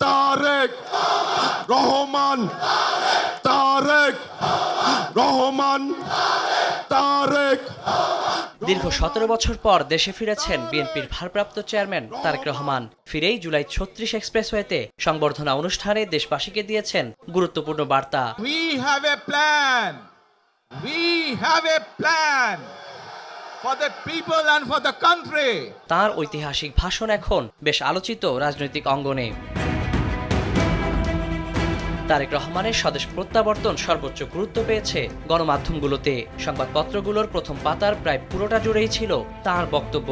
তারেক রহমান, তারেক রহমান, তারেক। দীর্ঘ 17 বছর পর দেশে ফিরেছেন বিএনপির ভারপ্রাপ্ত চেয়ারম্যান তারেক রহমান। ফিরেই জুলাই 36 এক্সপ্রেসওয়েতে সংবর্ধনা অনুষ্ঠানে দেশবাসীকে দিয়েছেন গুরুত্বপূর্ণ বার্তা। We have a plan. We have a plan for the people and for the country. তার ঐতিহাসিক ভাষণ এখন বেশ আলোচিত রাজনৈতিক অঙ্গনে। তারেক রহমানের স্বদেশ প্রত্যাবর্তন সর্বোচ্চ গুরুত্ব পেয়েছে গণমাধ্যমগুলোতে। সংবাদপত্রগুলোর প্রথম পাতার প্রায় পুরোটা জুড়েই ছিল তার বক্তব্য।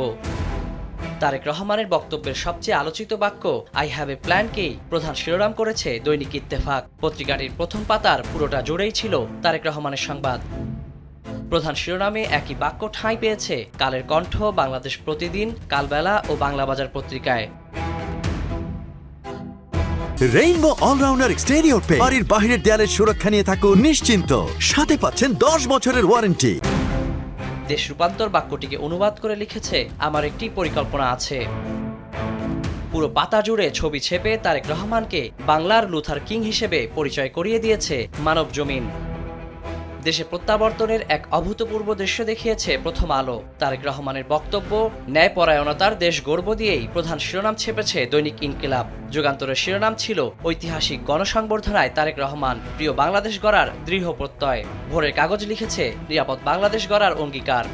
তারেক রহমানের বক্তব্যের সবচেয়ে আলোচিত বাক্য আই হ্যাভ এ প্ল্যানকেই প্রধান শিরোনাম করেছে দৈনিক ইত্তেফাক। পত্রিকাটির প্রথম পাতার পুরোটা জুড়েই ছিল তারেক রহমানের সংবাদ। প্রধান শিরোনামে একই বাক্য ঠাঁই পেয়েছে কালের কণ্ঠ, বাংলাদেশ প্রতিদিন, কালবেলা ও বাংলা বাজার পত্রিকায়। রেইনবো অলরাউন্ডার এক্সটেরিয়র পে বাড়ির বাহিরের দেয়ালের সুরক্ষা নিয়ে থাকুন নিশ্চিন্ত, সাথে পাচ্ছেন 10 বছরের ওয়ারেন্টি। দেশ রূপান্তর বাক্যটিকে অনুবাদ করে লিখেছে আমার একটি পরিকল্পনা আছে। পুরো পাতা জুড়ে ছবি ছেপে তারেক রহমানকে বাংলার লুথার কিং হিসেবে পরিচয় করিয়ে দিয়েছে মানব জমিন। দেশে প্রত্যাবর্তনের এক অভূতপূর্ব দৃশ্য দেখিয়েছে প্রথম আলো। তারেক রহমানের বক্তব্য ন্যায়পরায়ণতার দেশ গর্ব দিয়েই প্রধান শিরোনাম ছেপেছে দৈনিক ইনকিলাব। যুগান্তরের শিরোনাম ছিল ঐতিহাসিক গণসংবর্ধনায় তারেক রহমান, প্রিয় বাংলাদেশ গড়ার দৃঢ় প্রত্যয়। ভোরের কাগজ লিখেছে নিরাপদ বাংলাদেশ গড়ার অঙ্গীকার।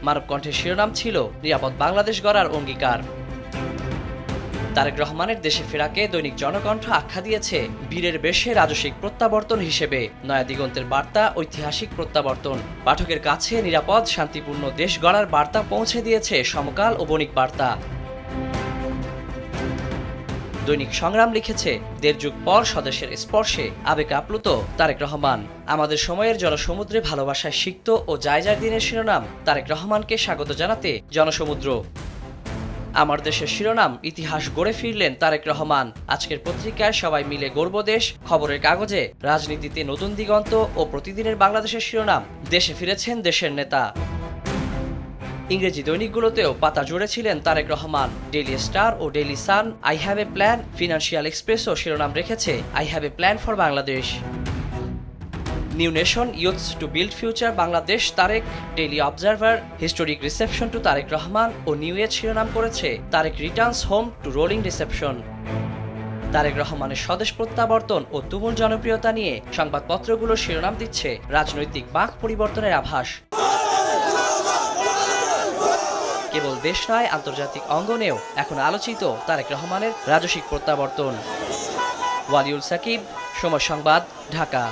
মানবকণ্ঠের শিরোনাম ছিল নিরাপদ বাংলাদেশ গড়ার অঙ্গীকার। তারেক রহমানের দেশে ফেরাকে দৈনিক জনকণ্ঠ আখ্যা দিয়েছে বীরের বেশে রাজসিক প্রত্যাবর্তন হিসেবে। নয়া দিগন্তের বার্তা ঐতিহাসিক প্রত্যাবর্তন। পাঠকের কাছে নিরাপদ শান্তিপূর্ণ দেশ গড়ার বার্তা পৌঁছে দিয়েছে সমকাল ও বণিক বার্তা। দৈনিক সংগ্রাম লিখেছে 1.5 যুগ পর স্বদেশের স্পর্শে আবেগে আপ্লুত তারেক রহমান। আমাদের সময়ের জনসমুদ্রে ভালোবাসায় সিক্ত ও জায়জার দিনের শিরোনাম তারেক রহমানকে স্বাগত জানাতে জনসমুদ্র। আমার দেশের শিরোনাম ইতিহাস গড়ে ফিরলেন তারেক রহমান। আজকের পত্রিকায় সবাই মিলে গর্ব দেশ, খবরের কাগজে রাজনীতিতে নতুন দিগন্ত ও প্রতিদিনের বাংলাদেশের শিরোনাম দেশে ফিরেছেন দেশের নেতা। ইংরেজি দৈনিকগুলোতেও পাতা জুড়েছিলেন তারেক রহমান। ডেইলি স্টার ও Daily Sun I have a plan, financial এক্সপ্রেসও শিরোনাম রেখেছে I have a plan for Bangladesh. New Nation youths to build future Bangladesh Tarique, Daily Observer historic reception to Tarique Rahman ও নিউ এজ শিরোনাম করেছে Tarique returns home to rolling reception. Tarique রহমানের স্বদেশ প্রত্যাবর্তন ও তুমুল জনপ্রিয়তা নিয়ে সংবাদপত্রগুলো শিরোনাম দিচ্ছে রাজনৈতিক বাক পরিবর্তনের আভাস। কেবল দেশ নয়, আন্তর্জাতিক অঙ্গনেও এখন আলোচিত তারেক রহমানের রাজসিক প্রত্যাবর্তন। ওয়ালিউল সাকিব, সময় সংবাদ, ঢাকা।